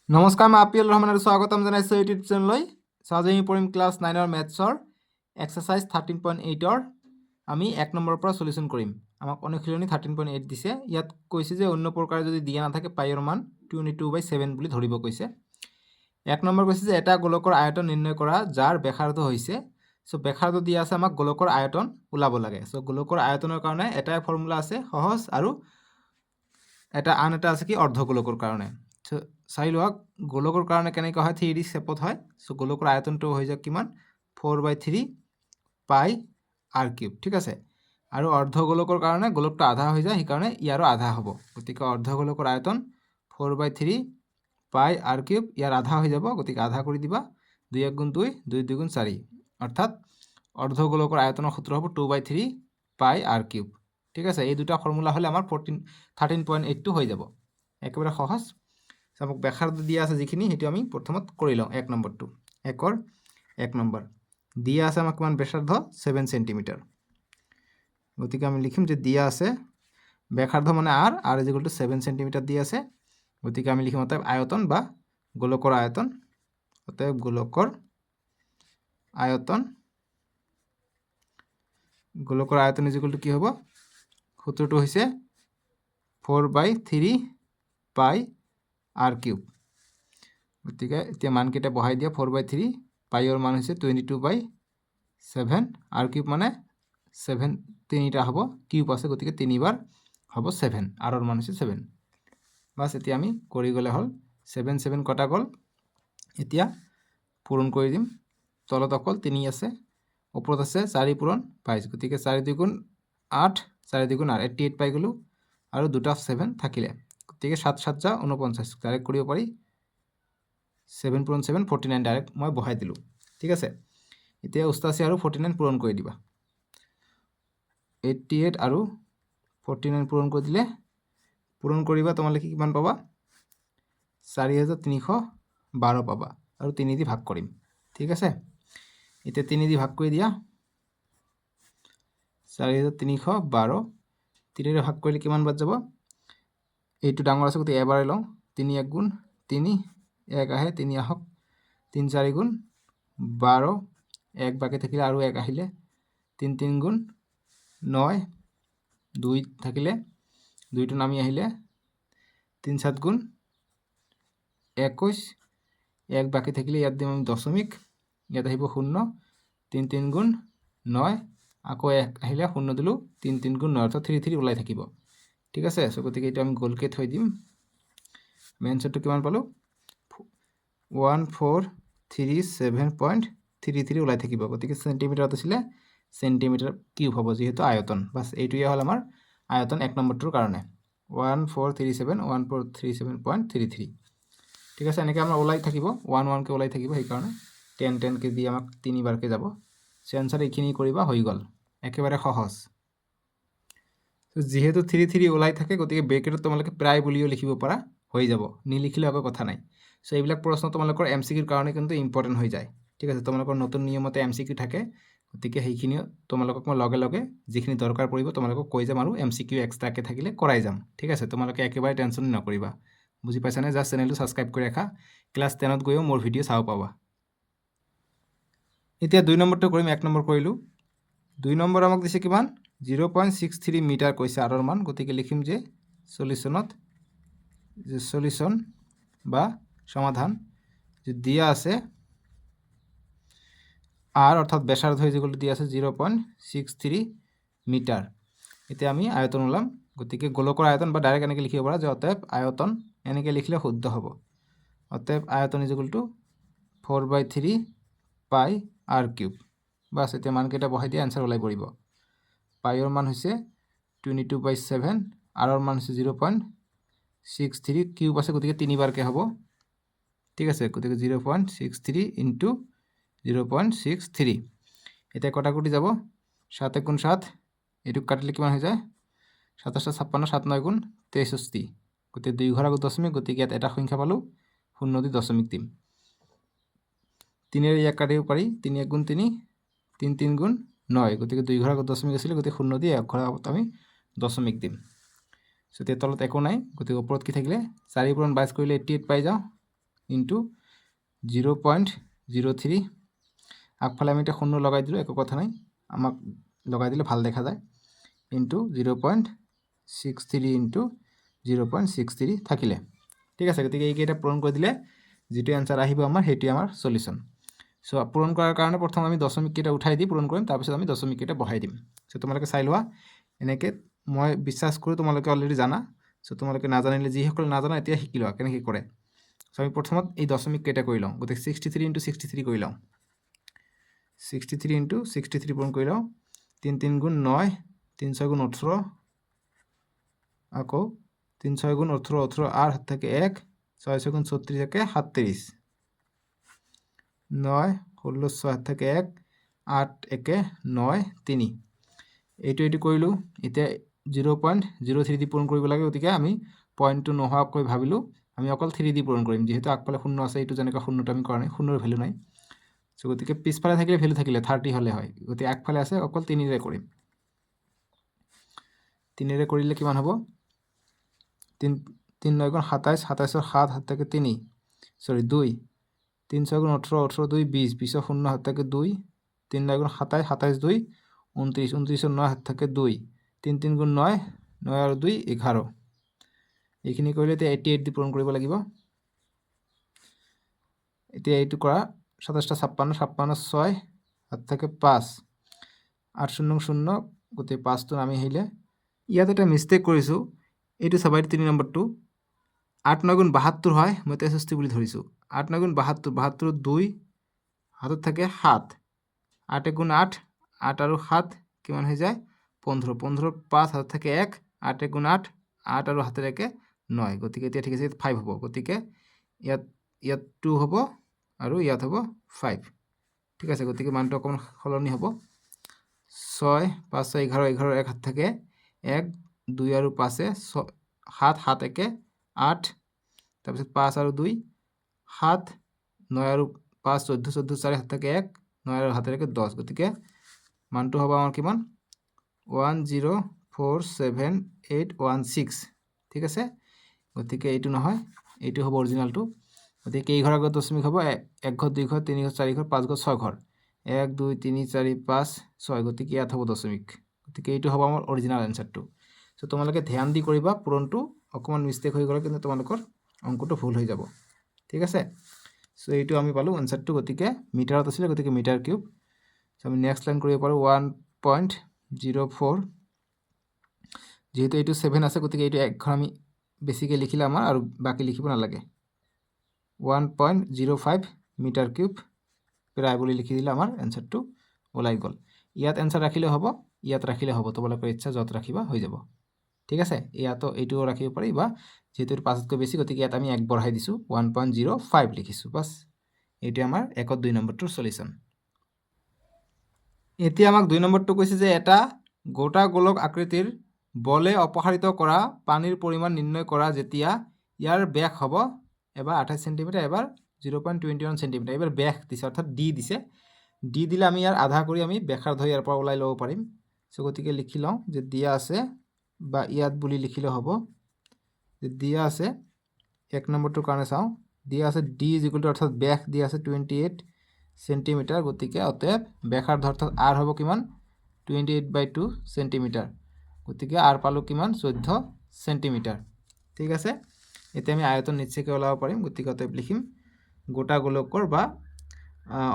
নমস্কাৰ, মই আপিল ৰহমানৰ স্বাগতম জনাইছোঁ ইউটিউব চেনেললৈ। আজি আমি পঢ়িম ক্লাছ 9ৰ মেথছৰ এক্সাৰচাইজ 13.8ৰ আমি 1 নম্বৰৰ পৰা সলিউশন কৰিম। আমাক অনুশীলনী 13.8 দিছে। ইয়াত কৈছে যে অন্য প্ৰকাৰে যদি দিয়া নাথাকে পাইৰ মান 22/7 বুলি ধৰিব কৈছে। 1 নম্বৰ কৈছে যে এটা গোলকৰ আয়তন নিৰ্ণয় কৰা যাৰ ব্যাসাৰ্ধ হৈছে, সো ব্যাসাৰ্ধ দিয়া আছে, আমাক গোলকৰ আয়তন ওলাব লাগে। সো গোলকৰ আয়তনৰ কাৰণে এটাই ফৰ্মুলা আছে সহজ, আৰু আন এটা আছে কি অৰ্ধগোলকৰ কাৰণে। চাই লোৱা গোলকৰ কাৰণে কেনেকৈ হয়, 3D শেপত হয়। সো গোলকৰ আয়তনটো হৈ যায় কিমান, 4/3 পাই r কিউব। ঠিক আছে, আৰু অৰ্ধগোলকৰ কাৰণে গোলকটো আধা হৈ যায়, সেইকাৰণে ইয়াৰো আধা হ'ব। গতিকে অৰ্ধগোলকৰ আয়তন 4/3 পাই r কিউব, ইয়াৰ আধা হৈ যাব, গতিকে আধা কৰি দিবা। 2 × 2 2 2 × 4, অৰ্থাৎ অৰ্ধগোলকৰ আয়তনৰ সূত্ৰ হ'ব 2/3 পাই r কিউব। ঠিক আছে, এই দুটা ফৰ্মুলা হ'লে আমাৰ 13.8টো হৈ যাব, একেবাৰে সহজ। আমাক ব্যাসাৰ্ধ দিয়া আছে যিখিনি, সেইটো আমি প্ৰথমত কৰি লওঁ। 1 নম্বৰটো 1 নম্বৰ দিয়া আছে আমাক কিমান, ব্যাসাৰ্ধ 7 সেন্টিমিটাৰ। গতিকে আমি লিখিম যে দিয়া আছে ব্যাসাৰ্ধ মানে r = 7 সেন্টিমিটাৰ দিয়া আছে। গতিকে আমি লিখিম অতএব আয়তন বা গোলকৰ আয়তন, অতএব গোলকৰ আয়তন = কি হ'ব, সূত্ৰটো হৈছে 4/3 পাই r কিউব। গতিকে এতিয়া মানকেইটা বহাই দিয়া। 4/3 পাইৰ মান হৈছে 22/7, r কিউব মানে 7, তিনিটা হ'ব, কিউব আছে, গতিকে 3 বাৰ হ'ব 7, r মান হৈছে 7। বাস, এতিয়া আমি কৰি গ'লে হ'ল। 7 7 কটা গ'ল, এতিয়া পূৰণ কৰি দিম। তলত অকল 3 আছে, ওপৰত আছে 4 পূৰণ 22, গতিকে 4 × 2 = 8, 4 × 2 = 88 পাই গ'লোঁ, আৰু দুটা 7 থাকিলে, গতিকে 7 7 × 49 ডাইৰেক্ট কৰিব পাৰি। 7 পূৰণ 7 49, ডাইৰেক্ট মই বহাই দিলোঁ। ঠিক আছে, এতিয়া 88 আৰু 49 পূৰণ কৰি দিবা। 88 আৰু 49 পূৰণ কৰি দিলে, পূৰণ কৰিবা, তোমালোকে কিমান পাবা, 4312 পাবা, আৰু 3 দি ভাগ কৰিম। ঠিক আছে, এতিয়া 3 দি ভাগ কৰি দিয়া। 4312 3 ৰে ভাগ কৰিলে কিমান বাদ যাব, এইটো ডাঙৰ আছে, গতিকে এবাৰে লওঁ। 3 × 1 = 3, 1 আহে, 3 আহক, 3 4 × 12, 1 বাকি থাকিলে আৰু 1 আহিলে, 3 3 × 9, 2 থাকিলে, 2টো নামি আহিলে, 3 7 × 21, 1 বাকি থাকিলে, ইয়াত দিম আমি দশমিক, ইয়াত আহিব 0, 3 3 × 9, আকৌ 1 আহিলে, 0 দিলোঁ, 3 3 × 9, অৰ্থাৎ 3 3 ওলাই থাকিব। ঠিক আছে, সো গতিকে এইটো আমি গোলকে থৈ দিম। এনসাৰটো কিমান পালোঁ, 1437.33 ওলাই থাকিব, গতিকে সেন্টিমিটাৰত আছিলে, সেন্টিমিটাৰ কিউব হ'ব যিহেতু আয়তন। বাস, এইটোৱে হ'ল আমাৰ আয়তন 1 নম্বৰটোৰ কাৰণে, 1437.33। ঠিক আছে, এনেকৈ আমাৰ ওলাই থাকিব, 1 1কে ওলাই থাকিব, সেইকাৰণে 10 10কে দি আমাক 3 বাৰকে যাব। এনসাৰ এইখিনি কৰিবা, হৈ গ'ল, একেবাৰে সহজ। যেহেতু 3 3 ওলাই থাকে, গতিকে ব্ৰেকেটত তোমালোকে প্ৰায় বুলিও লিখিব পাৰা, হৈ যাব, নিলিখিলে একো কথা নাই। সো এইবিলাক প্ৰশ্ন তোমালোকৰ MCQৰ কাৰণে কিন্তু ইম্পৰ্টেণ্ট হৈ যায়। ঠিক আছে, তোমালোকৰ নতুন নিয়মতে MCQ থাকে, গতিকে সেইখিনিও তোমালোকক মই লগে লগে যিখিনি দৰকাৰ পৰিব তোমালোকক কৈ যাম, আৰু MCQ এক্সট্ৰাকৈ থাকিলে কৰাই যাম। ঠিক আছে, তোমালোকে একেবাৰে টেনশ্যন নকৰিবা, বুজি পাইছানে? জাষ্ট চেনেলটো ছাবস্ক্ৰাইব কৰি ৰাখা, ক্লাছ 10ত গৈও মোৰ ভিডিঅ' চাব পাবা। এতিয়া 2 নম্বৰটো কৰিম, 1 নম্বৰ কৰিলোঁ। 2 নম্বৰ আমাক দিছে কিমান, 0.63 মিটাৰ কৈছে আৰৰ মান, গতিকে লিখিম যে সলিউশন বা সমাধান দিয়া আছে r, অর্থাৎ ব্যাসার্ধ যেগুলো দিয়া আছে 0.63 মিটার। এতিয়া আমি আয়তন ওলাম, গতিকে গোলকৰ আয়তন বা ডাইৰেক্ট এনেকৈ লিখিব পাৰা যে অতএব আয়তন, এনেকৈ লিখিলে শুদ্ধ হ'ব। অতএব আয়তন = 4/3 পাই r কিউব। বাস, এতিয়া মানকেইটা বহাই দিয়া, এনসাৰ ওলাই পৰিব। পাইৰ মান হৈছে 22/7, আৰৰ মান হৈছে 0.63, কিউব আছে, গতিকে 3 বাৰকে হ'ব। ঠিক আছে, গতিকে 0.63 × 0.63, এতিয়া কটাকুটি যাব, 7 × 7, এইটুক কাটিলে কিমান হৈ যায়, 27 56, 7 9 × 63, গতিকে 2 ঘৰ আগত দশমিক, গতিকে ইয়াত এটা সংখ্যা পালোঁ, 0 দি দশমিক দিম। 3 1 কাটিব পাৰি, 3 1 × 3, 3 3 × 9, গতিকে 2 ঘৰ আগত দশমিক আছিলে, গতিকে 0 দি 1 ঘৰ আগত আমি দশমিক দিম। সো এতিয়া তলত একো নাই, গতিকে ওপৰত কি থাকিলে, 4 পূৰণ 22 কৰিলে 88 পাই যাওঁ, ইনটু 0.03 আগফালে আমি এটা 0 লগাই দিলোঁ, একো কথা নাই, আমাক লগাই দিলে ভাল দেখা যায়, ইনটু 0.63 ইনটু 0.63 থাকিলে। ঠিক আছে, গতিকে এইকেইটা পূৰণ কৰি দিলে যিটো এনচাৰ আহিব আমাৰ সেইটোৱে আমাৰ সলিউশ্যন। চ' পূৰণ কৰাৰ কাৰণে প্ৰথম আমি দশমিক কেইটা উঠাই দি পূৰণ কৰিম, তাৰপিছত আমি দশমিক কেইটা বহাই দিম। চ' তোমালোকে চাই লোৱা, এনেকৈ মই বিশ্বাস কৰোঁ তোমালোকে অলৰেডি জানা। চ' তোমালোকে নাজানিলে, যিসকলে নাজানা এতিয়া শিকি লোৱা কেনেকৈ কৰে। চ' আমি প্ৰথমত এই দশমিক কেইটা কৰি লওঁ, গতিকে 63 ইনটু 63 কৰি লওঁ, 63 ইনটু 63 পূৰণ কৰি লওঁ, 3 3 গুণ 9, 3 6 গুণ 18, আকৌ 3 6 গুণ 18, 18 আর হাত থাকে 1, 6 6 গুণ 36 থাকে 37, 9 16 6 হাত থাকে 1, 8 1 9 3, এইটো কৰিলোঁ। এতিয়া 0.03 দি পূৰণ কৰিব লাগে, গতিকে আমি পইণ্টটো নোহোৱাকৈ ভাবিলোঁ আমি অকল 3 দি পূৰণ কৰিম, যিহেতু আগফালে 0 আছে, এইটো যেনেকৈ 0টো আমি কৰা নাই, 0ৰ ভেলু নাই। চ' গতিকে পিছফালে থাকিলে ভেলু থাকিলে 30 হ'লে হয়, গতিকে আগফালে আছে, অকল 3ৰে কৰিম। 3ৰে কৰিলে কিমান হ'ব, 3 3 9 গুণ 27, 27ৰ 7 হাত থাকে 3, সৰি 2, 3 6 গুণ 18, 18 2 20, 20ৰ 0 হাত থাকে 2, 3 9 গুণ 27, 27 2 29, 29ৰ 9 হাত থাকে 2, 3 3 গুণ 9, 9 আৰু 2 11, এইখিনি কৰিলে এতিয়া 88 দি পূৰণ কৰিব লাগিব। এতিয়া এইটো কৰা, 27 56, 56 6 হাত থাকে 5, 8 0 0, গোটেই 5টো নামি আহিলে। ইয়াত এটা মিষ্টেক কৰিছোঁ, এইটো চাবা, 3 নম্বৰটো 8 9 গুণ 72 হয়, মই 63 বুলি ধৰিছোঁ। 8 9 গুণ 72, 72 2 হাতত থাকে 7, 8 গুণ 8, 8 আৰু 7 কিমান হৈ যায় 15, 15 5 হাতত থাকে 1, 8 গুণ 8, 8 আৰু হাতের 1 9, গতিকে এতিয়া ঠিক আছে, 5 হ'ব, গতিকে ইয়াত 2 হ'ব আৰু ইয়াত হ'ব 5। ঠিক আছে, গতিকে মানটো অকণমান সলনি হ'ব। 6 5 6 11, 11 1 হাত থাকে 1, 2 আৰু 5 7, 7 1 8, তাৰপিছত 5 আৰু 2 7, 9 আৰু 5 14, 14 4 হাত থাকে 1, 9 আৰু হাতেৰ 1 10, গতিকে মানটো হ'ব আমাৰ কিমান 104781 6। ঠিক আছে, গতিকে এইটো নহয়, এইটো হ'ব অৰিজিনালটো। গতিকে কেই ঘৰ আগত দশমিক হ'ব, 1 ঘৰ 2 ঘৰ 3 ঘৰ 4 ঘৰ 5 ঘৰ 6 ঘৰ, 1 2 3 4 5 6, গতিকে ইয়াত হ'ব দশমিক, গতিকে এইটো হ'ব আমাৰ অৰিজিনাল এনচাৰটো। চ' তোমালোকে ধ্যান দি কৰিবা, পূৰণটো অকণমান মিষ্টেক হৈ গ'লে কিন্তু তোমালোকৰ অংকটো ভুল হৈ যাব। ঠিক আছে, চ' এইটো আমি পালোঁ এনচাৰটো, গতিকে মিটাৰত আছিলে, গতিকে মিটাৰ কিউব। চ' আমি নেক্সট লাইন কৰিব পাৰোঁ 1.04, যেহেতু এইটো 7 আছে, গতিকে এইটো এক ঘৰ আমি বেছিকৈ লিখিলে আমাৰ আৰু বাকী লিখিব নালাগে, 1.05 মিটাৰ কিউব প্ৰায় বুলি লিখি দিলে আমাৰ এনচাৰটো ওলাই গ'ল। ইয়াত এনচাৰ ৰাখিলে হ'ব, ইয়াত ৰাখিলে হ'ব, তোমালোকৰ ইচ্ছা য'ত ৰাখিবা হৈ যাব। ঠিক আছে, ইয়াতো এইটোও ৰাখিব পাৰি, বা যেহেতু 5তকৈ বেছি, গতিকে ইয়াত আমি 1 বঢ়াই দিছোঁ, 1.05 লিখিছোঁ, বাছ এইটো আমাৰ 1 2 নম্বৰটোৰ সলিউশ্যন। এতিয়া আমাক 2 নম্বৰটো কৈছে যে এটা গোটা গোলক আকৃতিৰ বলে অপসাৰিত কৰা পানীৰ পৰিমাণ নিৰ্ণয় কৰা, যেতিয়া ইয়াৰ ব্যাস হ'ব এবাৰ 28 সেন্টিমিটাৰ, এবাৰ 0.21 সেন্টিমিটাৰ, এবাৰ ব্যাস দিছে, অৰ্থাৎ ডি দিছে। ডি দিলে আমি ইয়াৰ আধা কৰি আমি ব্যাসাৰ্ধ ইয়াৰ পৰা ওলাই ল'ব পাৰিম। চ' গতিকে লিখি লওঁ যে দিয়া আছে, বা ইয়াত বুলি লিখিলে হ'ব যে দিয়া আছে, 1 নম্বৰটোৰ কাৰণে চাওঁ, দিয়া আছে ডি ইজ ইকুৱেল টু, অৰ্থাৎ ব্যাস দিয়া আছে 28 সেন্টিমিটাৰ, গতিকে অতএব ব্যাসাৰ্ধ অৰ্থাৎ আৰ হ'ব কিমান 28/2 সেন্টিমিটাৰ, গতিকে আৰ পালোঁ কিমান 14 সেন্টিমিটাৰ। ঠিক আছে, এতিয়া আমি আয়তন নিশ্চয়কৈ ওলাব পাৰিম, গতিকে অতএব লিখিম গোটা গোলকৰ বা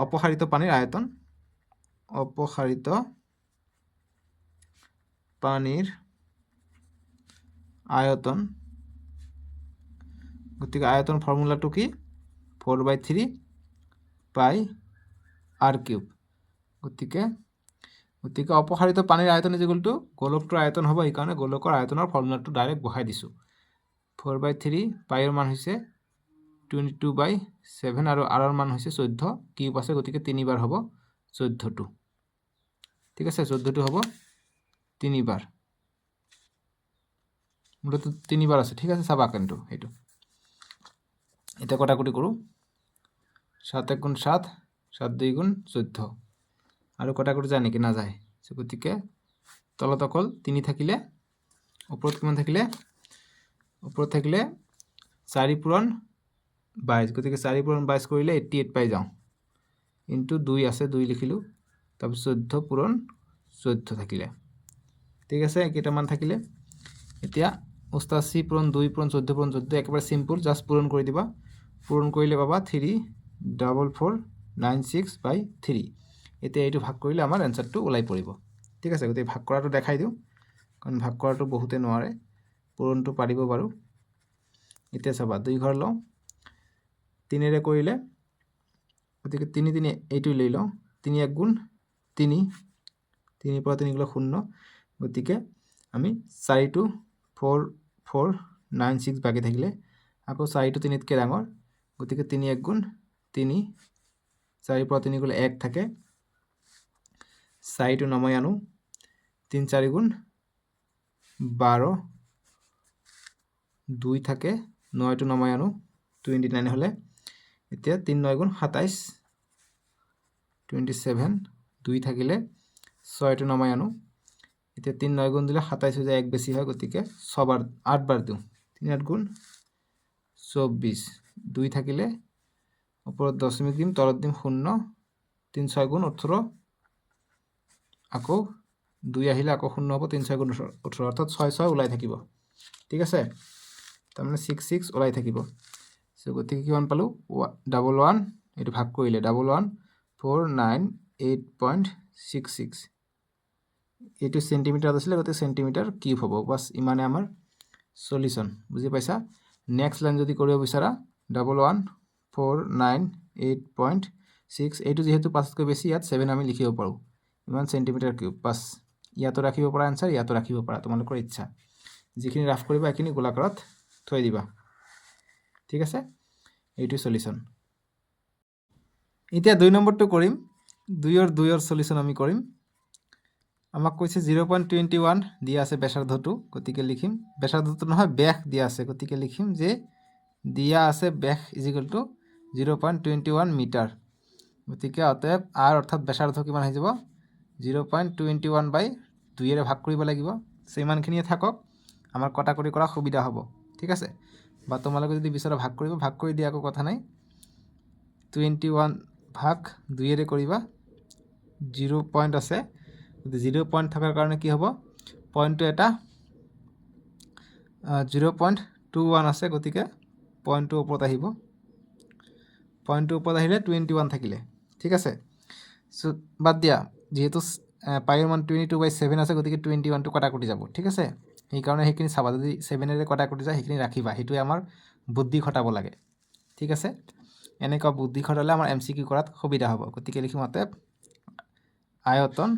অপসাৰিত পানীৰ আয়তন, অপসারিত পানির আয়তন, গতিকে আয়তন ফর্মুলাটো কি 4/3 পাই আর কিউব, গতিকে অপসারিত পানির আয়তন ইজ ইকুয়াল টু গোলকটোৰ আয়তন হ'ব, সেইকাৰণে গোলকৰ আয়তনৰ ফৰ্মুলাটো ডাইৰেক্ট বহাই দিছোঁ। 4/3 পাইৰ মান হৈছে 22/7 আৰু আৰৰ মান হৈছে 14, কিউব আছে, গতিকে 3 বাৰ হ'ব 14টো। ঠিক আছে, 14টো হ'ব 3 বাৰ, মূলতঃ 3 বাৰ আছে। ঠিক আছে, চাবা কিন্তু এইটো এটা কটাকটি কৰোঁ, 7 1 গুণ 7, 7 2 গুণ 14, আৰু কটাকটি যায় নেকি, নাযায়। গতিকে তলত অকল 3 থাকিলে, ওপৰত কিমান থাকিলে, ওপৰত থাকিলে 4 পূৰণ 22 গতিকে 4 পূৰণ 22 কৰিলে 88 পাই যাওঁ ইনটু 2 আছে 2 লিখিলোঁ তাৰপিছত 14 পূৰণ 14 থাকিলে ঠিক আছে কেইটামান থাকিলে এতিয়া 88 পূৰণ 2 পূৰণ 14 পূৰণ 14 একেবাৰে সিম্পল জাস্ট পূৰণ কৰি দিবা পূৰণ কৰিলে পাবা 34496/3 এতিয়া এইটো ভাগ কৰিলে আমাৰ এনসাৰটো ওলাই পৰিব ঠিক আছে গতিকে ভাগ কৰাটো দেখাই দিওঁ কাৰণ ভাগ কৰাটো বহুতে নোৱাৰে পূৰণটো পাৰিব বাৰু এতিয়া চাবা 2 ঘৰ লওঁ 3 ৰে কৰিলে গতিকে 3 3 এইটো লৈ লওঁ 3 1 গুণ 3 3 পৰা 3 গ'লে 0 গতিকে আমি 4 টু 4496 বাকি থাকিলে আকৌ 4 টু 3 তকৈ ডাঙৰ গতিকে 3 1 গুণ 3 4 পৰা 3 গ'লে 1 থাকে 4 টু নমাই আনো 3 4 গুণ 12 2 থাকে 9 টু নমাই আনো 29 হলে এতিয়া 3 9 গুণ 27 27 2 থাকিলে 6 টু নমাই আনো এতিয়া 3 9 গুণ দিলে 27 হৈ যায় এক বেছি হয় গতিকে 6 বার 8 বার দিওঁ 3 8 গুণ 24 2 থাকিলে ওপৰত দশমিক দিম তলত দিম 0 3 6 গুণ 18 আকৌ 2 আহিলে আকৌ 0 হ'ব 3 6 গুণ 18 অৰ্থাৎ 6 6 ওলাই থাকিব ঠিক আছে তাৰমানে 6 6 ওলাই থাকিব সো গতিকে কিমান পালো 11 এটো ভাগ কৰিলে 11498.66 এটো সেন্টিমিটাৰ আছিল গতে সেন্টিমিটাৰ কিউব হ'ব বাস ইমানে আমাৰ সলিউশন বুজি পাইছা নেক্সট লাইন যদি কৰিব বিচাৰা 11498.6 এটো যেহেতু 5 কৈ বেছি ইয়াত 7 আমি লিখিব পাৰো ইমান সেন্টিমিটাৰ কিউব বাস ইয়াতো ৰাখিব পাৰা আনসাৰ ইয়াতো ৰাখিব পাৰা তোমালোকৰ ইচ্ছা যিখিনি ৰাফ কৰিবা এখিনি গোলাকাৰত থৈ দিবা ঠিক আছে এইটো সলিউশন এতিয়া 2 নম্বৰটো কৰিম 2 ৰ সলিউশন আমি কৰিম আমাক কৈছে 0.21 দিয়া আছে ব্যাসার্ধটো গতিকে লিখিম ব্যাসার্ধটো নহয় ব্যাস দিয়া আছে গতিকে লিখিম যে দিয়া আছে ব্যাস = 0.21 মিটার গতিকে অতএব r অর্থাৎ ব্যাসার্ধ কিমান হৈ যাব 0.21/2 এৰে ভাগ কৰিব লাগিব সিমানখিনিয়ে থাকক আমাৰ কটাকটি কৰা সুবিধা হ'ব ঠিক আছে বা তোমালোকে যদি বিচাৰা ভাগ কৰি দিয়া কোনো কথা নাই 21 ভাগ 2 এৰে কৰিবা 0 পয়েন্ট আছে 0 পয়েন্ট থাকাৰ কাৰণে কি হ'ব পয়েন্টটো এটা 0.21 আছে গতিকে পয়েন্টটো ওপৰত আহিব পয়েন্টটো ওপৰত আহিলে 21 থাকিলে ঠিক আছে সো বাদ দিয়া যেহেতু পাইৰ মান 22/7 আছে গতিকে 21 টো কটাকটি যাব ঠিক আছে এই কাৰণে হেখিনি চাবা যদি 7 এৰে কটাকটি যায় হেখিনি ৰাখিবা হেতুই আমাৰ বুদ্ধি খটাব লাগে ঠিক আছে এনেকা বুদ্ধি খটালে আমাৰ এমসিকিউ কৰাত সুবিধা হ'ব গতিকে লিখিম অতএব আয়তন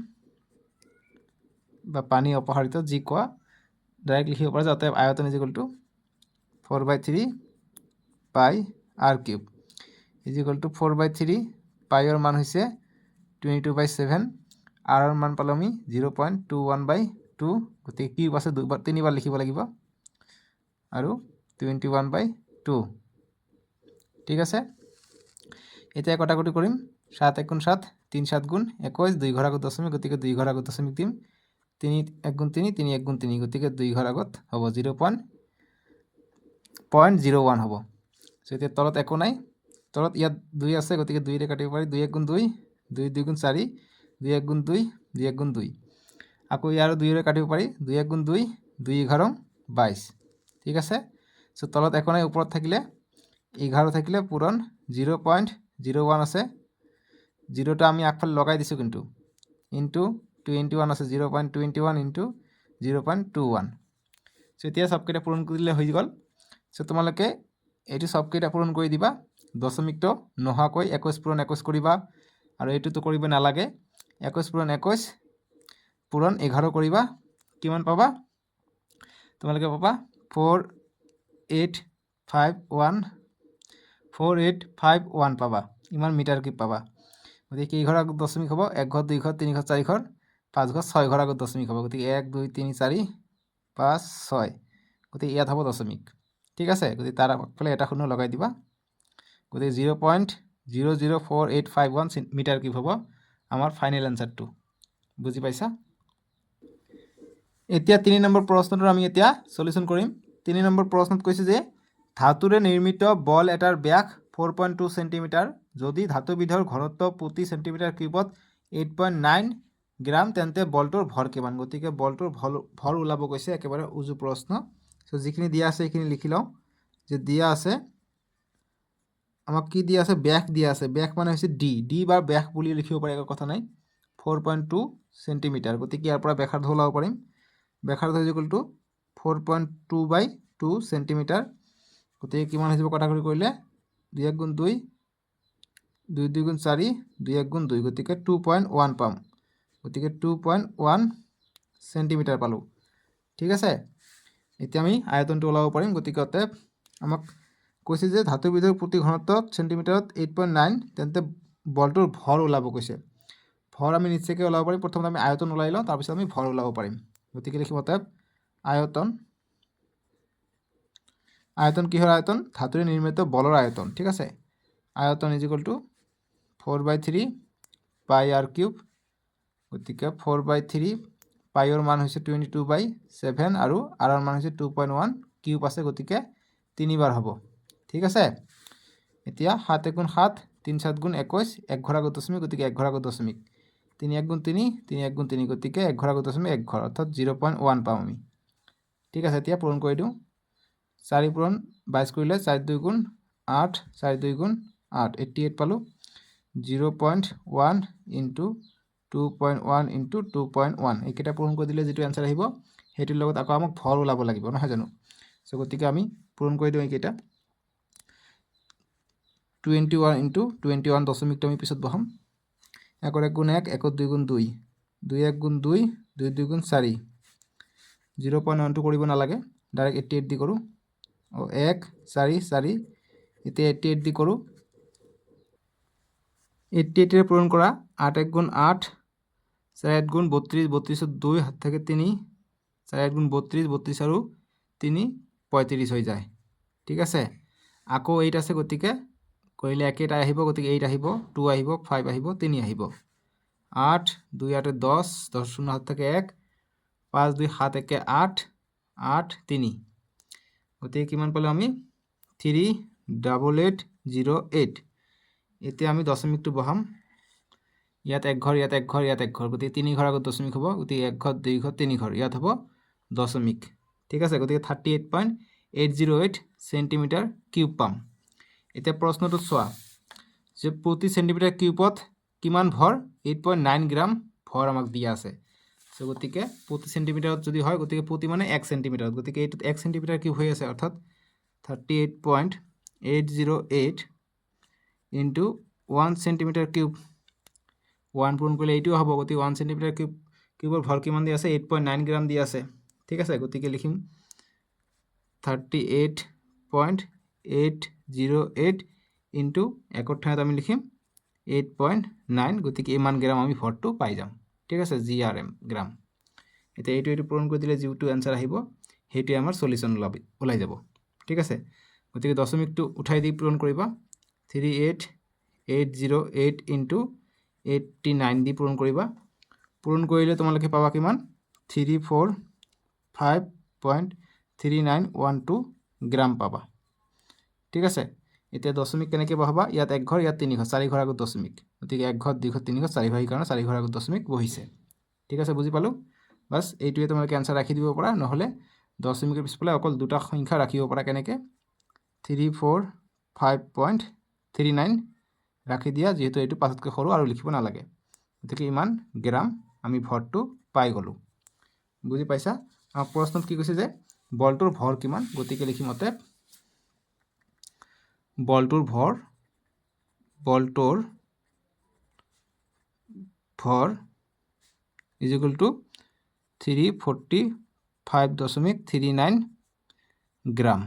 বা পানী অপসাৰিত জি কোয়া ডাইৰেক্ট লিখিব পাৰা অতএব আয়তন = 4/3 পাই r কিউব = 4/3 পাইৰ মান হৈছে 22/7 r ৰ মান পালো আমি 0.21/2 গতিকে কিউব আছে দুইবাৰ তিনিবাৰ লিখিব লাগিব আৰু 21/2 ঠিক আছে এতিয়া কটাকটি কৰিম 7 1 গুণ 7 3 7 গুণ 21 2 ঘৰ আগত দশমিক গতিকে 2 ঘৰ আগত দশমিক দিম 3 1 গুণ 3 3 1 গুণ 3 গতিকে 2 ঘৰ আগত হ'ব 0.01 হ'ব সো এতিয়া তলত একো নাই তলত ইয়াত 2 আছে গতিকে 2 ৰে কাটিব পাৰি 2 1 গুণ 2 2 2 গুণ 4 2 1 গুণ 2 2 1 গুণ 2 আকৌ ইয়াৰ 2 ৰে কাটিব পাৰি 2 1 গুণ 2 2 11 22 ঠিক আছে সো তলত একো নাই ওপৰত থাকিলে 11 থাকিলে পূৰণ 0.01 আছে 0টা আমি আগফালে লগাই দিছো কিন্তু ইনটু 21 আছে 0.21 ইনটু 0.21 সো এতিয়া সবকেইটা পূৰণ কৰি দিলে হৈ গল সো তোমালোকে এটি সবকেইটা পূৰণ কৰি দিবা দশমিকটো নহাকৈ 21 পূৰণ 21 কৰিবা আৰু এটোটো কৰিব নালাগে 21 পূৰণ 21 পূৰণ 11 কৰিবা কিমান পাবা তোমালোকে পাবা 4851 পাবা ইমান মিটাৰ কিউব পাবা গতিকে কি ঘৰ আগত দশমিক হ'ব 1 ঘৰ 2 ঘৰ 3 ঘৰ 4 ঘৰ 5 ঘৰ 6 ঘৰ আগত দশমিক হ'ব গতিকে 1 2 3 4 5 6 গতিকে ইয়াত হ'ব দশমিক ঠিক আছে গতিকে তাৰ আগফালে এটা শূন্য লগাই দিবা গতিকে 0.004851 মিটাৰ কিউব হ'ব আমাৰ ফাইনেল আনসাৰটো বুজি পাইছা এতিয়া 3 নম্বৰ প্ৰশ্নটো আমি এতিয়া সলিউশন কৰিম 3 নম্বৰ প্ৰশ্নত কৈছে যে ধাতুৰে নিৰ্মিত বল এটাৰ ব্যাস 4.2 সেন্টিমিটাৰ যদি ধাতুবিধৰ ঘনত্ব প্ৰতি সেন্টিমিটাৰ কিউবত 8.9 গ্ৰাম তেন্তে বলটোৰ ভৰ কিমান গতিকে বলটোৰ ভৰ ওলাব কৈছে একেবাৰে উজু প্ৰশ্ন সো যিখিনি দিয়া আছে এইখিনি লিখি লওঁ যে দিয়া আছে আমাক কি দিয়া আছে ব্যাস দিয়া আছে ব্যাস মানে হৈছে ডি বা ব্যাস বুলি লিখিব পাৰি একো কথা নাই 4.2 সেন্টিমিটাৰ গতিকে ইয়াৰ পৰা ব্যাসাৰ্ধ ওলাব পাৰিম ব্যাসাৰ্ধ ইকুয়াল টু 4.2/2 সেন্টিমিটাৰ গতিকে কিমান হৈ যাব কটাকৰি কৰিলে 2 * 2 2 2 * 4 2 * 2 গতিকে 2.1 পাম গতিকে 2.1 সেন্টিমিটাৰ পালো ঠিক আছে এতিয়া আমি আয়তনটো ওলাব পাৰিম গতিকে অতএব আমাক কৈছে যে ধাতুবিধৰ প্ৰতি ঘনত্ব সেন্টিমিটাৰত 8.9 তেন্তে বলটোৰ ভৰ ওলাব কৈছে ভৰ আমি নিশ্চয়কৈ ওলাব পাৰিম প্ৰথমতে আমি আয়তন ওলাই লওঁ তাৰপিছত আমি ভৰ ওলাব পাৰিম গতিকে লিখিম অতএব আয়তন কিহৰ আয়তন ধাতুৰে নিৰ্মিত বলৰ আয়তন ঠিক আছে আয়তন = 4/3 পাই r কিউব গতিকে 4/3 পাইৰ মান হৈছে 22/7 আৰু r ৰ মান হৈছে 2.1 কিউব আছে গতিকে 3 বাৰ হ'ব ঠিক আছে এতিয়া 7 * 7 3 * 7 * 21 1 ঘৰ আগত দশমিক গতিকে 1 ঘৰ আগত দশমিক 3 * 1 * 3 3 * 1 * 3 গতিকে 1 ঘৰ আগত দশমিক 1 ঘৰ অৰ্থাৎ 0.1 পাম আমি ঠিক আছে এতিয়া পূৰণ কৰি দিওঁ 4 পূৰণ 22 কৰিলে 4 2 * 8 4 2 * 8 88 পালো 0.1 * 2.1 * 2.1 এইকেইটা পূৰণ কৰি দিলে যেটো आंसर আহিব হেতুৰ লগত আকৌ আমাক ভৰ ওলাব লাগিব নহয় জানো সো গতিকে আমি পূৰণ কৰি দিওঁ এইকেইটা 21 * 21 দশমিকটো আমি পিছত বহাম 1 * 1 * 1 1 * 2 * 2 2 * 1 * 2 2 * 2 * 4 0.12 কৰিব নালাগে ডাইৰেক্ট 88 দি কৰো 1 4 4 এতিয়া 88 দি কৰো 88 এর পূরণ করা 8 1 * 8 4 8 * 32 32 2 হাত থেকে 3 4 8 * 32 32 আৰু 3 35 হৈ যায় ঠিক আছে আকৌ 8 আছে গতিকে কৰিলে একেটা আহিব গতিকে 8 আহিব 2 আহিব 5 আহিব 3 আহিব 8 2 8 10 10 শূন্য হাত থেকে 1 5 2 7 1 8 8 3 গতিকে কিমান পালো আমি 38808 এতিয়া আমি দশমিকটো বহাম ইয়াত 1 ঘৰ ইয়াত 1 ঘৰ ইয়াত 1 ঘৰ গতিকে 3 ঘৰ আগত দশমিক হ'ব গতিকে 1 ঘৰ 2 ঘৰ 3 ঘৰ ইয়াত হ'ব দশমিক ঠিক আছে গতিকে 38.808 সেন্টিমিটাৰ কিউব পাম এতিয়া প্ৰশ্নটো চোৱা যে প্ৰতি সেন্টিমিটাৰ কিউবত কিমান ভৰ 8.9 গ্ৰাম ভৰ আমাক দিয়া আছে সো গতিকে প্রতি সেন্টিমিটারত যদি হয় গতিকে প্রতি মানে 1 সেন্টিমিটার গতিকে এইটো 1 সেন্টিমিটার কিউব হয়ে আছে অর্থাৎ 38.808 ইনটু 1 সেন্টিমিটার কিউব 1 পূরণ করলে এইটো হ'ব গতিকে 1 সেন্টিমিটার কিউবৰ ভৰ কিমান দিয়া আছে 8.9 গ্ৰাম দিয়া আছে ঠিক আছে গতিকে লিখিম 38.808 ইনটু একৰ ঠাইত আমি লিখিম 8.9 গতিকে ইমান গ্ৰাম আমি ভৰটো পাই যাম ঠিক আছে জিআৰএম গ্ৰাম এতিয়া এইটো পূৰণ কৰি দিলে যেটো आंसर আহিব হেইটো আমাৰ সলিউশন ওলাই যাব ঠিক আছে গতিকে দশমিকটো উঠাই দি পূৰণ কৰিবা 38808 ইনটু 89 দি পূৰণ কৰিবা পূৰণ কৰিলে তোমালোকে পাবা কিমান 345.3912 গ্ৰাম পাবা ঠিক আছে এতিয়া দশমিক কেনেকৈ বহাবা ইয়াত 1 ঘৰ ইয়াত 3 ঘৰ 4 ঘৰ আগত দশমিক গতিকে 1 ঘৰ 2 ঘৰ 3 ঘৰ 4 ঘৰ কাৰণে 4 ঘৰ আগত দশমিক বহিছে ঠিক আছে বুজি পালো বাস এইটোৱে তোমালোকে आंसर ৰাখি দিব পাৰা নহলে দশমিকৰ পিছফালে অকল দুটা সংখ্যা ৰাখিব পাৰা কেনেকৈ 345.39 ৰাখি দিয়া যেহেতু এইটো পাছতকৈ সৰু আৰু লিখিব নালাগে গতিকে ইমান গ্ৰাম আমি ভৰটো পাই গলো বুজি পাইছা প্ৰশ্নত কি কৈছে যে বলটোৰ ভৰ কিমান গতিকে লিখিম অতএব বলটোৰ ভৰ is equal to 345.39 গ্ৰাম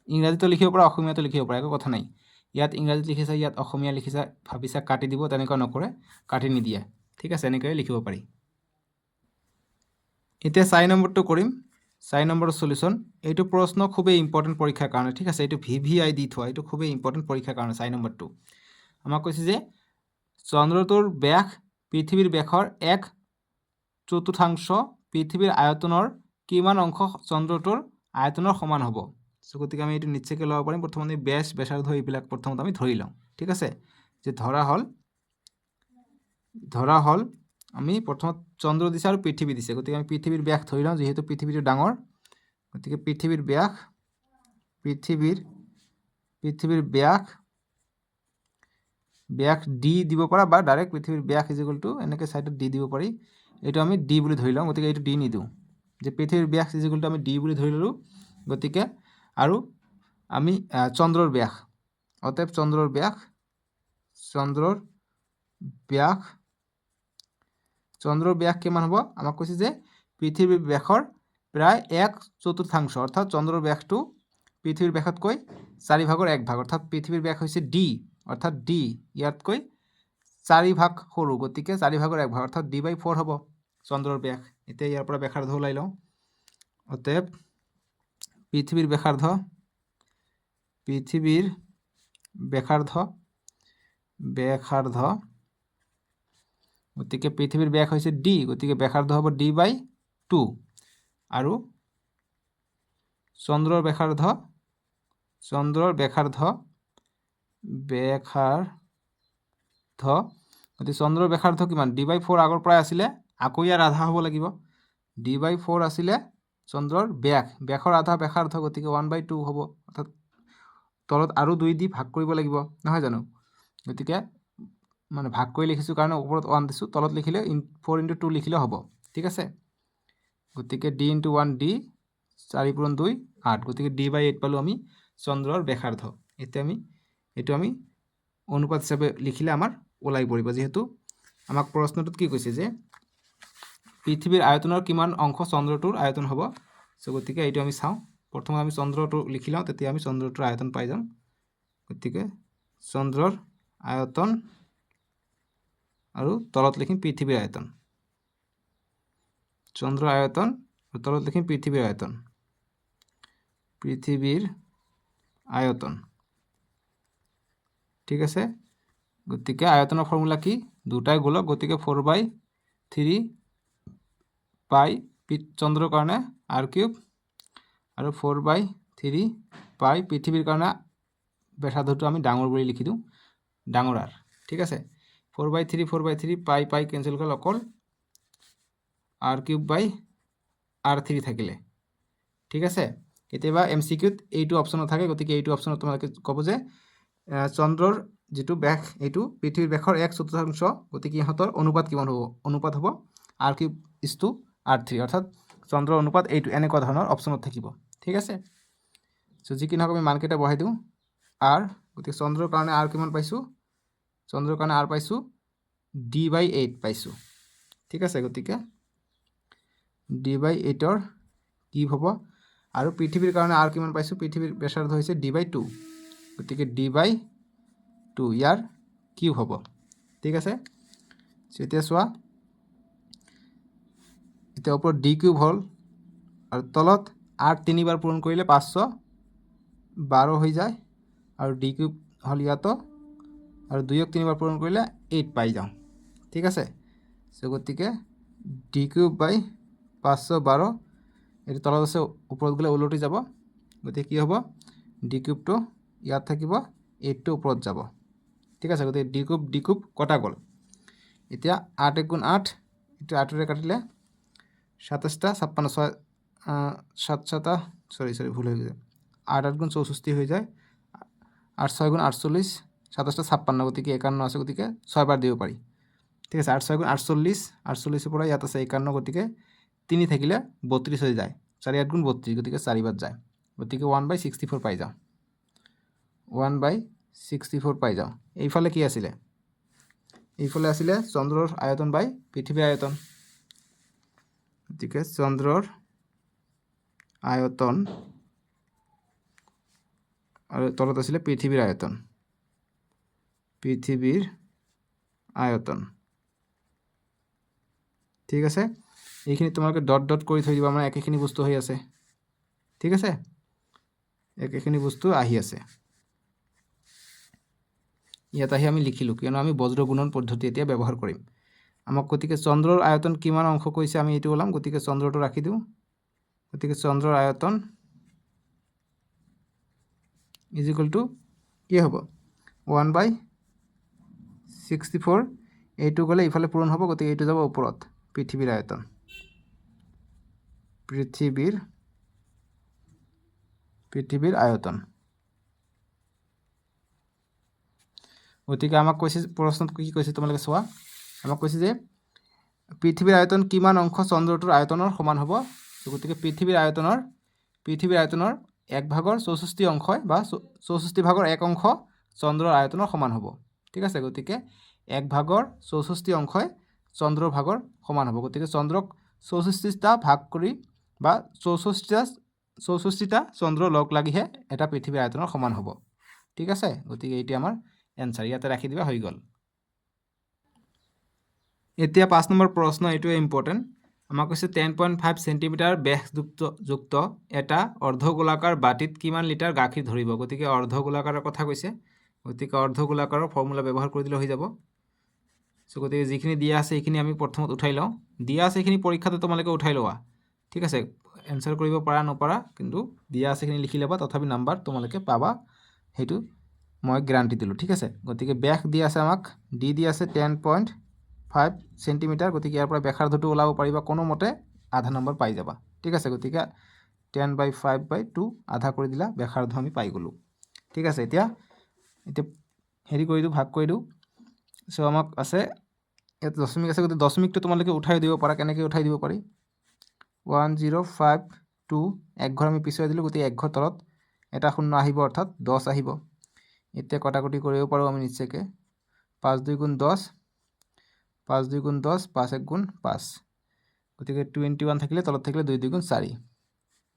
ইংৰাজীতো লিখিব পৰা অসমীয়াতো লিখিব পৰা একো কথা নাই ইয়াত ইংৰাজীত লিখিছা ইয়াত অসমীয়া লিখিছা ভাবিছা কাটি দিব তেনেকৈ নকৰে কাটি নিদিয়া ঠিক আছে এনেকৈ লিখিব পাৰি এতিয়া 4 নম্বৰটো কৰিম 4 নম্বৰৰ সলিউশন এইটো প্ৰশ্ন খুবেই ইম্পৰ্টেন্ট পৰীক্ষাৰ কাৰণে ঠিক আছে এইটো ভিভিআই দি থোৱা এইটো খুবেই ইম্পৰ্টেন্ট পৰীক্ষাৰ কাৰণে 4 নম্বৰটো আমাক কৈছে যে চন্দ্ৰটোৰ ব্যাস পৃথিৱীৰ ব্যাসৰ 1/4 পৃথিৱীৰ আয়তনৰ কিমান অংশ চন্দ্ৰটোৰ আয়তনৰ সমান হ'ব সো গতিকে আমি এইটো নিশ্চয়কৈ ল'ব পাৰিম। প্ৰথমতে আমি ব্যাস ব্যাসাৰ্ধ এইবিলাক প্ৰথমতে আমি ধৰি লওঁ। ঠিক আছে, যে ধৰা হ'ল আমি প্ৰথমত চন্দ্ৰ দিছে আৰু পৃথিৱী দিছে, গতিকে আমি পৃথিৱীৰ ব্যাস ধৰি লওঁ, যিহেতু পৃথিৱীটো ডাঙৰ, গতিকে পৃথিৱীৰ ব্যাস ডি দিব পৰা, বা ডাইৰেক্ট পৃথিৱীৰ ব্যাস ইজিকুৱেল টু এনেকৈ চাইডত ডি দিব পাৰি। এইটো আমি ডি বুলি ধৰি লওঁ, গতিকে এইটো ডি নিদিওঁ, যে পৃথিৱীৰ ব্যাস ইজিকুৱেল টু আমি ডি বুলি ধৰি ল'লোঁ। গতিকে আৰু আমি চন্দ্ৰৰ ব্যাস, অতএব চন্দ্ৰৰ ব্যাস কিমান হ'ব? আমাক কৈছে যে পৃথিৱীৰ ব্যাসৰ প্ৰায় 1/4, অৰ্থাৎ চন্দ্ৰৰ ব্যাসটো পৃথিৱীৰ ব্যাসতকৈ 4/1, অৰ্থাৎ পৃথিৱীৰ ব্যাস হৈছে ডি, অৰ্থাৎ ডি ইয়াতকৈ 4 ভাগ সৰু, গতিকে 4/1, অৰ্থাৎ D/4 হ'ব চন্দ্ৰৰ ব্যাস। এতিয়া ইয়াৰ পৰা ব্যাসাৰ্ধ ওলাই লওঁ। অতএব পৃথিৱীৰ ব্যাসাৰ্ধ গতিকে পৃথিৱীৰ ব্যাস হৈছে ডি, গতিকে ব্যাসাৰ্ধ হ'ব D/2, আৰু চন্দ্ৰৰ ব্যাসাৰ্ধ গতিকে চন্দ্ৰৰ ব্যাসাৰ্ধ কিমান? D/4 আগৰ পৰাই আছিলে, আকৌ ইয়াৰ আধা হ'ব লাগিব। D/4 আছিলে চন্দ্ৰৰ ব্যাসৰ আধা ব্যাসাৰ্ধ, গতিকে 1/2 হ'ব, অৰ্থাৎ তলত আৰু 2 দি ভাগ কৰিব লাগিব, নহয় জানো? গতিকে মানে ভাগ কৰি লিখিছোঁ কাৰণে ওপৰত 1 দিছোঁ, তলত লিখিলে 4 × 2 লিখিলে হ'ব। ঠিক আছে, গতিকে D × 1 D, 4 × 2 8, গতিকে D/8 পালোঁ আমি চন্দ্ৰৰ ব্যাসাৰ্ধ। এতিয়া এইটো আমি অনুপাত হিচাপে লিখিলে আমাৰ ওলাই পৰিব, যিহেতু আমাক প্ৰশ্নটোত কি কৈছে যে পৃথিৱীৰ আয়তনৰ কিমান অংশ চন্দ্ৰটোৰ আয়তন হ'ব। চ' গতিকে এইটো আমি চাওঁ। প্ৰথমে আমি চন্দ্ৰটো লিখি লওঁ, তেতিয়া আমি চন্দ্ৰটোৰ আয়তন পাই যাম। গতিকে চন্দ্ৰৰ আয়তন, আৰু তলত লিখিম পৃথিৱীৰ আয়তন, চন্দ্ৰৰ আয়তন, আৰু তলত লিখিম পৃথিৱীৰ আয়তন। ঠিক আছে, গতিকে আয়তনৰ ফৰ্মুলা কি? দুটাই গোলক, গতিকে 4/3 পাই চন্দ্ৰৰ কাৰণে r³ আৰু 4/3 পাই পৃথিৱীৰ কাৰণে ব্যাসাৰ্ধটো আমি ডাঙৰ বুলি লিখি দিওঁ, ডাঙৰ R। ঠিক আছে, 4/3 পাই কেঞ্চেল কৰিলে অকল r³ থাকিলে। ঠিক আছে, কেতিয়াবা MCQত এইটো অপশ্যন নাথাকে, গতিকে এইটো অপশ্যনত তোমালোকে ক'ব যে চন্দ্ৰৰ যিটো ব্যাস এইটো পৃথিৱীৰ ব্যাসৰ 1/4, গতিকে ইহঁতৰ অনুপাত কিমান হ'ব? অনুপাত হ'ব r³:r3, অৰ্থাৎ চন্দ্ৰৰ অনুপাত এইটো, এনেকুৱা ধৰণৰ অপশ্যনত থাকিব। ঠিক আছে, চ' যি কি নহওক আমি মানকেইটা বহাই দিওঁ। R, গতিকে চন্দ্ৰৰ কাৰণে R কিমান পাইছোঁ? চন্দ্ৰৰ কাৰণে R পাইছোঁ D/8 পাইছোঁ। ঠিক আছে, গতিকে D/8ৰ কিউব হ'ব, আৰু পৃথিৱীৰ কাৰণে R কিমান পাইছোঁ? পৃথিৱীৰ ব্যাসাৰ্ধ হৈছে D/2, গতিকে D/2 ইয়াৰ কিউব হ'ব। ঠিক আছে, এতিয়া চোৱা, এতিয়া ওপৰত D³ হ'ল, আৰু তলত R 3 বাৰ পূৰণ কৰিলে 512 হৈ যায়, আৰু D³ হ'ল ইয়াতো, আৰু 2ক 3 বাৰ পূৰণ কৰিলে 8 পাই যাওঁ। ঠিক আছে, চ' গতিকে D³/512, এইটো তলত আছে, ওপৰত গ'লে ওলটি যাব, গতিকে কি হ'ব? D³ ইয়াত থাকিব, 8টো ওপৰত যাব। ঠিক আছে, গতিকে D³ কটা গ'ল। এতিয়া 8 × 8, এইটো 8ৰে কাটিলে 27টা 56, 7 7 ভুল হৈ যায়, 8 8 × 64 হৈ যায়, 8 6 × 48, 27টা 56, গতিকে 51 আছে, গতিকে 6 বাৰ দিব পাৰি। ঠিক আছে, 8 6 × 48, 48ৰ পৰা ইয়াত আছে 51, গতিকে 3 থাকিলে 32 হৈ যায়, 4 8 × 32, গতিকে 4 বাৰ যায়, গতিকে 1/64 পাই যাওঁ, 1/64 পাই যাওঁ। এইফালে কি আছিলে? এইফালে আছিলে চন্দ্ৰৰ আয়তন বাই পৃথিৱীৰ আয়তন, গতিকে চন্দ্ৰৰ আয়তন, আৰু তলত আছিলে পৃথিৱীৰ আয়তন। ঠিক আছে, এইখিনি তোমালোকে ডট ডট কৰি থৈ দিবা, মানে একেখিনি বস্তু হৈ আছে। ঠিক আছে, একেখিনি বস্তু আহি আছে। ইয়াত আহি আমি লিখিলোঁ, কিয়নো আমি বজ্ৰ গুণন পদ্ধতি এতিয়া ব্যৱহাৰ কৰিম। আমাক গতিকে চন্দ্ৰৰ আয়তন কিমান অংশ কৈছে, আমি এইটো ওলাম, গতিকে চন্দ্ৰটো ৰাখি দিওঁ। গতিকে চন্দ্ৰৰ আয়তন ইজ ইকুৱেল টু কি হ'ব 1/64 এইটো গ'লে ইফালে পূৰণ হ'ব গতিকে এইটো যাব ওপৰত পৃথিৱীৰ আয়তন পৃথিৱীৰ আয়তন গতিকে আমাক কৈছে প্ৰশ্নত কি কৈছে তোমালোকে চোৱা আমাক কৈছে যে পৃথিৱীৰ আয়তন কিমান অংশ চন্দ্ৰটোৰ আয়তনৰ সমান হ'ব গতিকে পৃথিৱীৰ আয়তনৰ 1/64 অংশই বা 64 1 অংশ চন্দ্ৰৰ আয়তনৰ সমান হ'ব ঠিক আছে গতিকে 1/64 অংশই চন্দ্ৰৰ ভাগৰ সমান হ'ব গতিকে চন্দ্ৰক 64টা ভাগ কৰি বা 64টা চন্দ্ৰ লগ লাগিহে এটা পৃথিৱীৰ আয়তনৰ সমান হ'ব ঠিক আছে গতিকে এইটো আমাৰ এনসাৰ ইয়াতে ৰাখি দিবা হৈ গ'ল এতিয়া 5 নম্বৰ প্ৰশ্ন এইটোৱে ইম্পৰ্টেণ্ট আমাক কৈছে 10.5 সেন্টিমিটাৰ ব্যাসযুক্ত এটা অৰ্ধগোলাকাৰ বাটিত কিমান লিটাৰ গাখীৰ ধৰিব গতিকে অৰ্ধগোলাকাৰৰ কথা কৈছে গতিকে অৰ্ধগোলাকাৰৰ ফৰ্মুলা ব্যৱহাৰ কৰি দিলে হৈ যাব সো গতিকে যিখিনি দিয়া আছে এইখিনি আমি প্ৰথমত উঠাই লওঁ দিয়া আছে এইখিনি পৰীক্ষাতে তোমালোকে উঠাই লোৱা ঠিক আছে এনসাৰ কৰিব পাৰা নপাৰা কিন্তু দিয়া আছে এইখিনি লিখি ল'বা তথাপি নাম্বাৰ তোমালোকে পাবা সেইটো মই গ্যাৰান্টি দিলোঁ ঠিক আছে গতিকে ব্যাস দিয়া আছে আমাক দি আছে 10.5 সেন্টিমিটাৰ গতিকে ইয়াৰ পৰা ব্যাসাৰ্ধটো ওলাব পাৰিবা কোনো মতে আধা নম্বৰ পাই যাবা ঠিক আছে গতিকে 10/5/2 আধা কৰি দিলা ব্যাসাৰ্ধ আমি পাই গ'লো ঠিক আছে এতিয়া হেৰি কৰি দিওঁ ভাগ কৰি দিওঁ সো আমাক আছে ইয়াত দশমিক আছে গতিকে দশমিকটো তোমালোকে উঠাই দিব পাৰা কেনেকৈ উঠাই দিব পাৰি 1052 এক ঘৰ আমি পিছুৱাই দিলোঁ গতিকে এক ঘৰ তলত এটা শূন্য আহিব অৰ্থাৎ 10 আহিব এতিয়া কটাকটি কৰিব পাৰোঁ আমি নিশ্চয়কৈ 5 2 গুণ 10 5 2 গুণ 10 5 1 গুণ 5 গতিকে 21 থাকিলে তলত থাকিলে 2 2 গুণ 4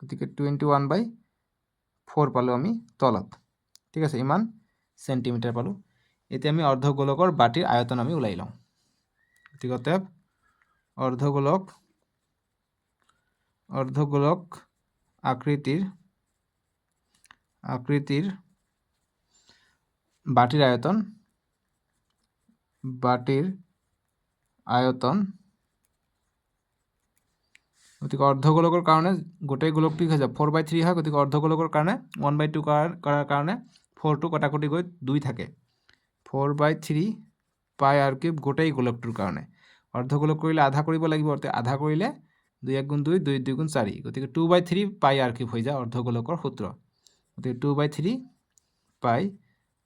গতিকে 21/4 পালোঁ আমি তলত ঠিক আছে ইমান সেন্টিমিটাৰ পালোঁ এতিয়া আমি অৰ্ধগোলকৰ বাটিৰ আয়তন আমি ওলাই লওঁ গতিকে অৰ্ধগোলক আকৃতিৰ বাটিৰ আয়তন গতিকে অৰ্ধগোলকৰ কাৰণে গোটেই গোলকটি হৈ যাব 4/3 হয় গতিকে অৰ্ধগোলকৰ কাৰণে 1/2 কৰাৰ কাৰণে 4টো কটাকটি গৈ 2 থাকে 4/3 পাই r কিউব গোটেই গোলকটোৰ কাৰণে অৰ্ধগোলক কৰিলে আধা কৰিব লাগিব আধা কৰিলে 2 1 গুণ 2 2 2 গুণ 4 গতিকে 2/3 পাই r কিউব হৈ যায় অৰ্ধগোলকৰ সূত্র গতিকে 2/3 পাই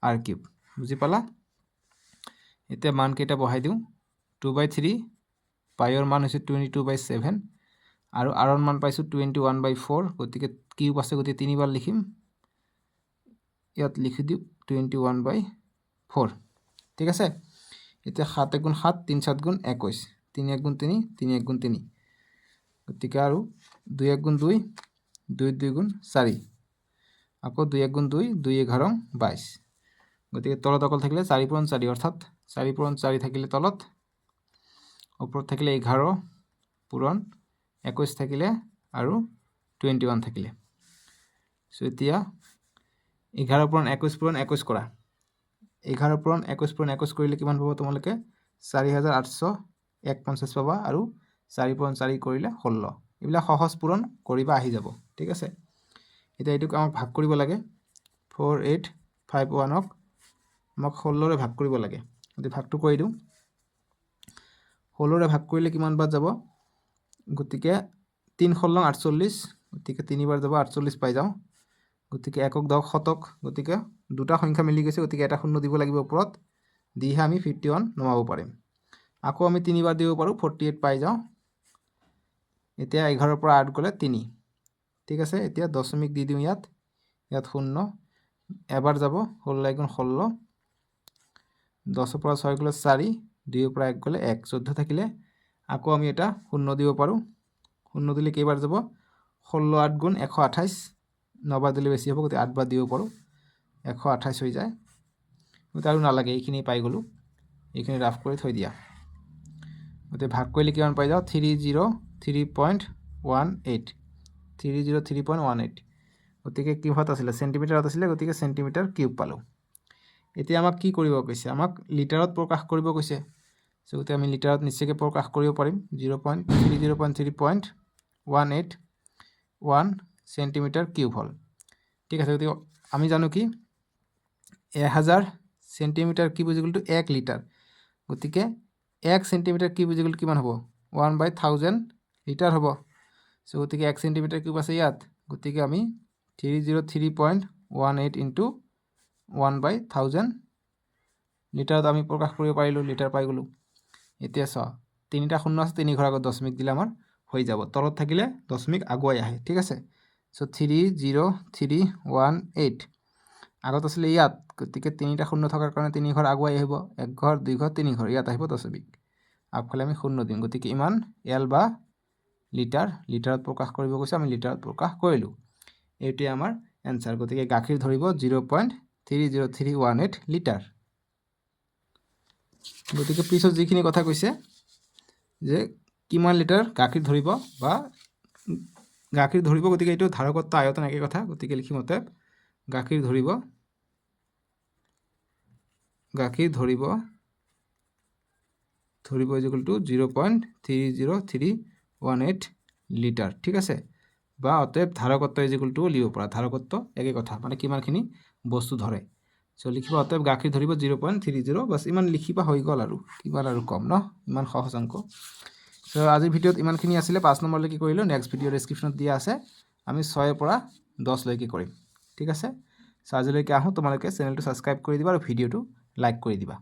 r কিউব বুজি পালা এতিয়া মান কেইটা বহাই দিওঁ 2/3 পাইৰ মান হৈছে 22/7 আৰু r ৰ মান পাইছোঁ 21/4 গতিকে কিউব আছে গতিকে তিনিবাৰ লিখিম ইয়াত লিখি দিওঁ 21/4 ঠিক আছে এতিয়া 7 গুণ 7 3 7 গুণ 21 3 1 গুণ 3 3 1 গুণ 3 গতিকে আৰু 2 1 গুণ 2 2 2 গুণ 4 আকৌ 2 1 গুণ 2 2 11 22 গতিকে তলত অকল থাকিলে 4 পূৰণ 4 অৰ্থাৎ 4 পূৰণ 4 থাকিলে তলত ওপৰত থাকিলে 11 পূৰণ 21 থাকিলে আৰু 21 থাকিলে সো এতিয়া 11 পূৰণ 21 পূৰণ 21 কৰা 11 পূৰণ 21 পূৰণ 21 কৰিলে কিমান পাব তোমালোকে 4850 পাবা আৰু 4 পূৰণ 4 কৰিলে 16 এইবিলাক সহজ পূৰণ কৰিবা আহি যাব ঠিক আছে এতিয়া এইটোক আমাক ভাগ কৰিব লাগে 4851ক আমাক 16ৰে ভাগ কৰিব লাগে গতিকে ভাগটো কৰি দিওঁ 16ৰে ভাগ কৰিলে কিমান বাৰ যাব গতিকে 3 16 48 গতিকে তিনিবাৰ যাব 48 পাই যাওঁ গতিকে একক 10 শতক গতিকে দুটা সংখ্যা মিলি গৈছে গতিকে এটা শূন্য দিব লাগিব ওপৰত দিহে আমি 51 নমাব পাৰিম আকৌ আমি তিনিবাৰ দিব পাৰোঁ 48 পাই যাওঁ এতিয়া 11 পৰা 8 গ'লে 3 ঠিক আছে এতিয়া দশমিক দি দিওঁ ইয়াত শূন্য এবাৰ যাব 16 গুণ 16 10 পৰা 6 গ'লে 4 2 পৰা 1 গ'লে 1 14 থাকিলে আকৌ আমি এটা শূন্য দিব পাৰোঁ শূন্য দিলে কেইবাৰ যাব 16 8 গুণ 128 9বাৰ দিলে বেছি হ'ব গতিকে 8 বাৰ দিব পাৰোঁ 128 হৈ যায় গতিকে আৰু নালাগে এইখিনি পাই গ'লোঁ এইখিনি ৰাফ কৰি থৈ দিয়া গতিকে ভাগ কৰিলে কিমান পাই যাওঁ 303.18 গতিকে কিহত আছিলে সেন্টিমিটাৰত আছিলে গতিকে সেন্টিমিটাৰ কিউব পালোঁ এতিয়া আমাক কি কৰিব কৈছে আমাক লিটাৰত প্ৰকাশ কৰিব কৈছে সো গতিকে আমি লিটাৰত নিশ্চয়কৈ প্ৰকাশ কৰিব পাৰিম 0.3.181 সেন্টিমিটাৰ কিউব হ'ল ঠিক আছে গতিকে আমি জানো কি 1000 centimetre cube is equal to 1 litre গতিকে 1 centimetre cube is equal to কিমান হ'ব 1/1000 লিটাৰ হ'ব সো গতিকে 1 সেন্টিমিটাৰ কিউব আছে ইয়াত গতিকে আমি 303.18 ইনটু 1/1000 লিটাৰত আমি প্ৰকাশ কৰিব পাৰিলোঁ লিটাৰ পাই গ'লোঁ এতিয়া চাও 3টা শূন্য আছে 3 ঘৰ আগত দশমিক দিলে আমাৰ হৈ যাব তলত থাকিলে দশমিক আগুৱাই আহে ঠিক আছে সো 30318 আগত আসলে ইয়াত গতিকে 3টা শূন্য থাকাৰ কাৰণে 3 ঘৰ আগুৱাই আহিব 1 ঘৰ 2 ঘৰ 3 ঘৰ ইয়াত আহিব দশমিক আগফালে আমি শূন্য দিম গতিকে ইমান এল বা লিটাৰত প্ৰকাশ কৰিব কৈছে আমি লিটাৰত প্ৰকাশ কৰিলোঁ এইটোৱে আমাৰ এনসাৰ গতিকে গাখীৰ ধৰিব 0.30318 লিটাৰ গতিকে পিছত যিখিনি কথা কৈছে যে কিমান লিটাৰ গাখীৰ ধৰিব বা গাখীৰ ধৰিব গতিকে এইটো ধাৰকত্ব আয়তন একে কথা গতিকে লিখিম অতএব গাখীৰ ধৰিব ইজ ইকুৱেল টু 0.30318 লিটাৰ ঠিক আছে বা অতএব ধাৰকত্ব ইজ ইকুৱেল টু লিখিব পৰা ধাৰকত্ব একে কথা মানে কিমানখিনি বস্তু ধৰে সো লিখিব অতএব গাখীৰ ধৰিব 0.30 বাস ইমান লিখিবা হৈ গ'ল আৰু কিমান আৰু কম ন ইমান সহজ অংক সো আজিৰ ভিডিঅ'ত ইমানখিনি আছিলে 5 নম্বৰলৈকে কৰিলোঁ নেক্সট ভিডিঅ' ডেছক্ৰিপশ্যনত দিয়া আছে আমি 6 ৰ পৰা 10 লৈকে কৰিম ঠিক আছে সো আজিলৈকে আহোঁ তোমালোকে চেনেলটো সাবস্ক্ৰাইব কৰি দিবা আৰু ভিডিঅ'টো লাইক কৰি দিবা